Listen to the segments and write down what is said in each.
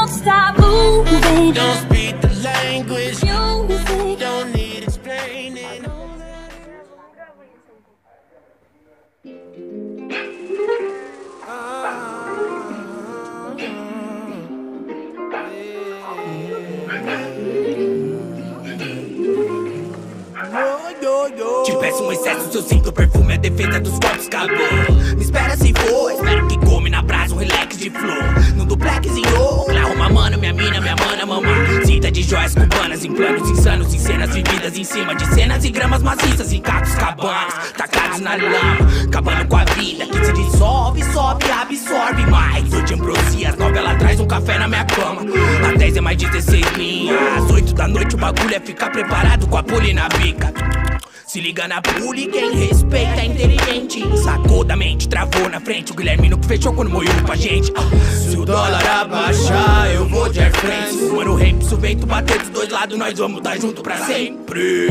Don't stop moving. Don't speak the language. Music. Don't need explaining. Te peço um excesso, se eu sinto o perfume, a defesa dos corpos acabou. Me espera se for, espero que come na brasa um relax de flor. No duplexinho, lá uma mano, minha mina, minha mana, mamãe. Cinta de joias cubanas, em planos insanos, em cenas vividas em cima de cenas e gramas maciças, em cactos cabanas, tacados na lama, acabando com a vida que se dissolve, sobe, absorve mais. Hoje ambrosia, às 9 ela traz um café na minha cama. Às 10 é mais 16 linhas, às 8 da noite o bagulho é ficar preparado com a pule na bica. Se liga na pule, quem respeita é inteligente. Sacou da mente, travou na frente. O Guilhermino que fechou quando moiu pra gente. Se o dólar abaixar, eu vou de Air France. Mano, o rap, se o vento bater dos dois lados, nós vamos dar junto pra sempre.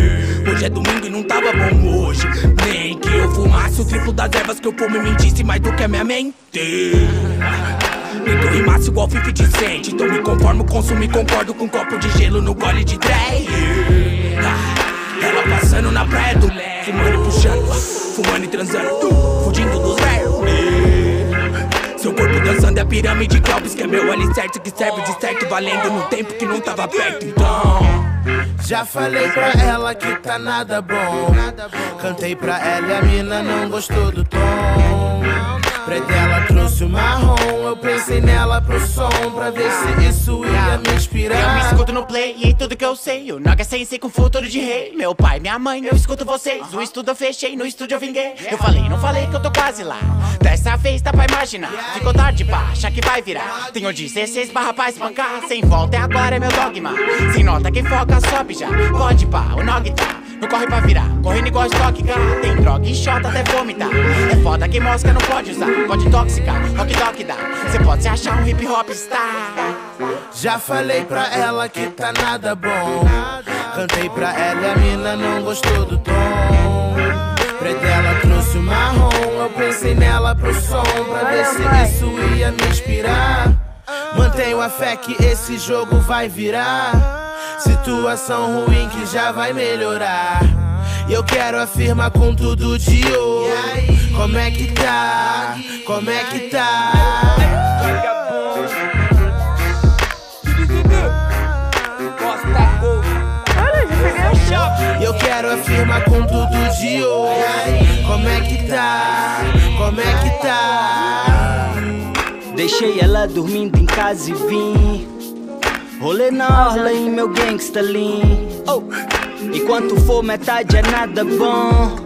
Hoje é domingo e não tava bom hoje. Nem que eu fumasse o triplo das ervas que eu fumo e mentisse mais do que a minha mente. Nem que eu rimasse igual 50 Cent. Então me conformo, consumo e concordo com um copo de gelo no gole de trem. Ela passando na praia do Lé, fumando e puxando, fumando e transando, fugindo dos velhos. Seu corpo dançando é a pirâmide Clóvis, que é meu alicerce, que serve de certo, valendo no tempo que não tava perto. Então já falei pra ela que tá nada bom. Cantei pra ela e a mina não gostou do tom. Preta ela trouxe o marrom, eu pensei nela pro som, pra ver se isso ia me inspirar. Eu me escuto no play e em tudo que eu sei. O Noga Sensei com futuro de rei. Meu pai, minha mãe, eu escuto vocês. O estudo eu fechei, no estúdio eu vinguei. Eu falei, não falei que eu tô quase lá. Dessa vez dá pra imaginar. Ficou tarde pá, achar que vai virar. Tenho 16 barra pra espancar. Sem volta é agora, é meu dogma. Sem nota quem foca sobe já. Pode pá, o Nog tá. Não corre pra virar, correndo igual estoque, cara. Tem droga e shot até vomitar. É foda que mosca não pode usar. Pode intoxicar, rock dog dá. Cê pode se achar um hip hop star. Já falei pra ela que tá nada bom. Cantei pra ela e a mina não gostou do tom. Preta ela trouxe o marrom, eu pensei nela pro som, pra ver se isso ia me inspirar. Mantenho a fé que esse jogo vai virar. Situação ruim que já vai melhorar. E eu quero afirmar com tudo de hoje. Como é que tá? Como é que tá? E eu quero afirmar com tudo de hoje. Como é que tá? Como é que tá? Deixei ela dormindo em casa e vim. Rolê na orla em meu gangsta lean. Enquanto for metade é nada bom.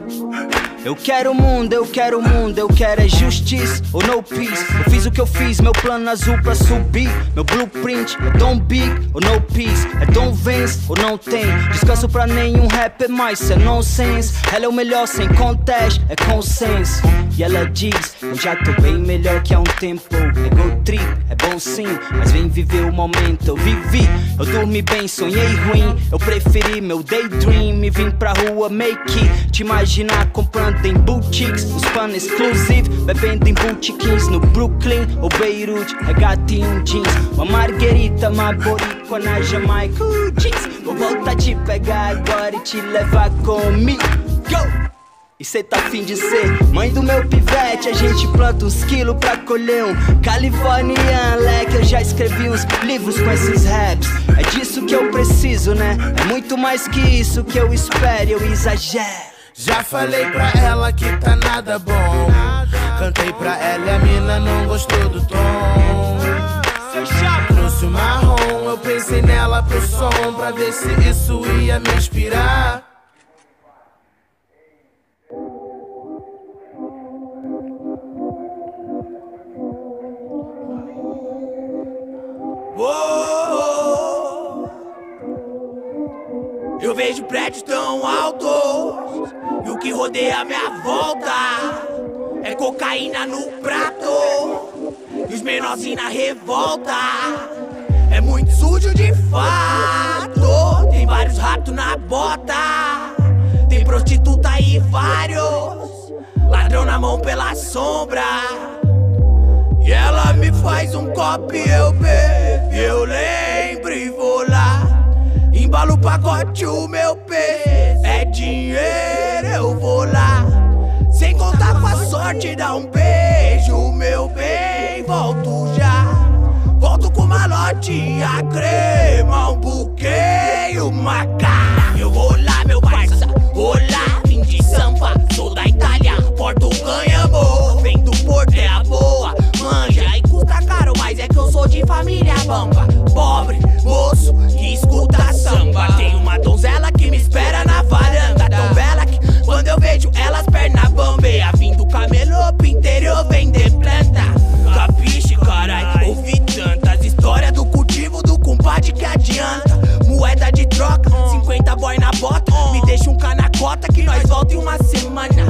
Eu quero o mundo, eu quero o mundo, eu quero é justiça ou no peace. Eu fiz o que eu fiz, meu plano azul pra subir. Meu blueprint é don't big ou no peace. É don't vence ou não tem descanso pra nenhum rapper mais, isso é nonsense. Ela é o melhor sem contest, é consenso. E ela diz, eu já tô bem melhor que há um tempo. É go trip, é bom sim, mas vem viver o momento. Eu vivi, eu dormi bem, sonhei ruim. Eu preferi meu daydream e vim pra rua make it. Te imaginar comprando em boutiques, os pan exclusive, bebendo em boutiquins no Brooklyn ou Beirute, é gato e um jeans, uma marguerita, uma boricua na Jamaica, jeans. Vou voltar te pegar agora e te levar comigo. E cê tá afim de ser mãe do meu pivete? A gente planta uns quilos pra colher um Californian leque. Eu já escrevi uns livros com esses raps. É disso que eu preciso, né? É muito mais que isso que eu espero, eu exagero. Já falei pra ela que tá nada bom. Cantei pra ela e a mina não gostou do tom. Trouxe o marrom, eu pensei nela pro som, pra ver se isso ia me inspirar. eu vejo prédios tão altos e o que rodeia a minha volta é cocaína no prato e os menorzinhos na revolta. É muito sujo de fato, tem vários ratos na bota, tem prostituta e vários ladrão na mão pela sombra. E ela me faz um copo e eu bebo, e eu lembro e vou lá. Embalo o pacote, o meu peso é dinheiro, eu vou lá. Sem contar com a sorte, dá um beijo, meu bem, volto já. Volto com malote, a crema, um buquê e uma cara. Eu vou lá, meu parça, olá, vim de Sampa, sou da Itália, porto ganha-amor. Vem do Porto, é a boa, manja, e custa caro, mas é que eu sou de família bamba. Pobre, moço, que escuta samba. Tem uma donzela que me espera na varanda, tão bela que quando eu vejo elas perna bambeia. Vim do camelopo interior vender planta. Capiche, carai, ouvi tantas histórias do cultivo do compadre que adianta. Moeda de troca, 50 boy na bota. Me deixa um canacota que nós volta em uma semana.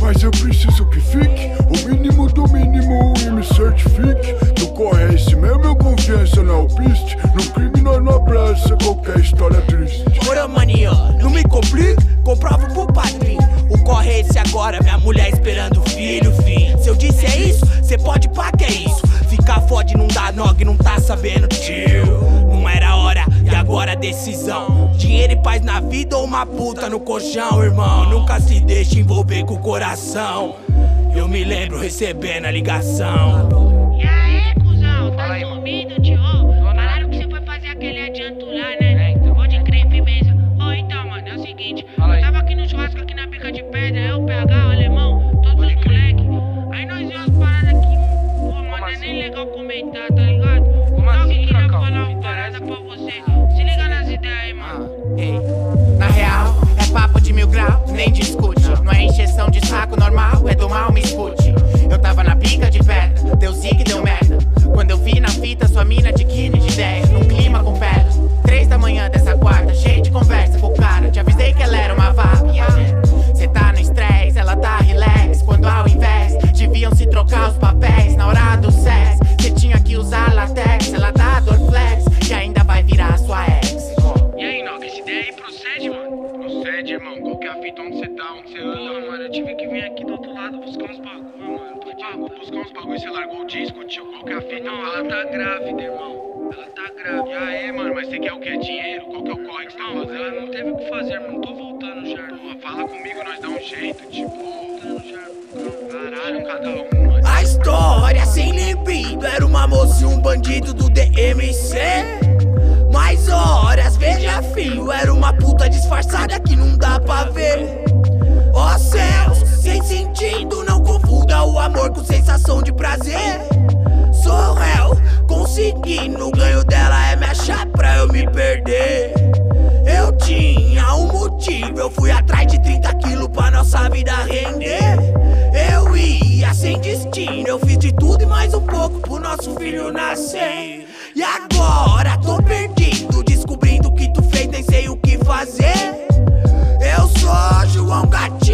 Mas eu preciso que fique o mínimo do mínimo e me certifique. Tu corre esse mesmo, eu confiança na alpiste. No crime nós não abraça qualquer história triste. Ora mania, não me complique, comprovo pro padrinho. O corre é esse agora, minha mulher esperando o filho, fim. Se eu disse é isso, cê pode pá que é isso. Ficar fode não dá nog, não tá sabendo, tio. Não era hora e agora a decisão. Dinheiro e paz na vida ou uma puta no colchão, irmão. Nunca se deixe envolver com o coração. Eu me lembro recebendo a ligação. E aí, cuzão, tá sumido, tio? Falaram que você foi fazer aquele adianto lá, né? Pode crer, firmeza. Ô, então, mano, é o seguinte. Eu tava aqui no churrasco, aqui na Pica de Pedra. Eu, PH, o Alemão, todos os moleque. Aí nós vimos umas paradas aqui. Pô, mano, é nem legal comentar, tá ligado? Só que queria falar uma parada pra você. Se liga nas ideias aí, mano. Ei, na real, é papo de 1000 graus, nem discute. Não é encheção de saco normal, é do mal, me escute. Eu tava na pica de pedra, deu zigue, deu merda. Quando eu vi na fita sua mina de quine de ideia, num clima com pedra. 3 da manhã dessa quarta, cheio de conversa com o cara. Te avisei que ela era uma vaca. Cê tá no estresse, ela tá relax. Quando ao invés, deviam se trocar os papéis. Na hora do sexo, cê tinha que usar latex. Ela dá Dorflex, que ainda vai virar sua ex. E aí, Nog, essa ideia aí procede, mano? Procede, irmão. Qual que é a fita? Onde você tá? Onde você anda? Mano, eu tive que vir aqui do outro lado buscar uns bagulho, mano. Vou buscar uns bagulho, você largou o disco, tio. Qual que é a fita? Não, ela tá grávida, irmão. Ela tá grávida. E aí, mano, mas você quer o quê? Dinheiro? Qual que é o corre que você tá fazendo? Ela não teve o que fazer, mano. Tô voltando já. Pô, fala comigo, nós dá um jeito, tipo. Voltando já. Caralho, cada um, mano. A história sem libido era uma moça e um bandido do DMC. Mais horas, veja fio, era uma puta disfarçada que não dá pra ver. Ó céus, sem sentido, não confunda o amor com sensação de prazer. Sou réu, consegui, no ganho dela é me achar pra eu me perder. Eu tinha um motivo, eu fui atrás de 30 quilos pra nossa vida render. Eu ia sem destino, eu fiz de tudo e mais um pouco pro nosso filho nascer. E agora tô perdido, descobrindo o que tu fez, nem sei o que fazer. Eu sou João Gatinho.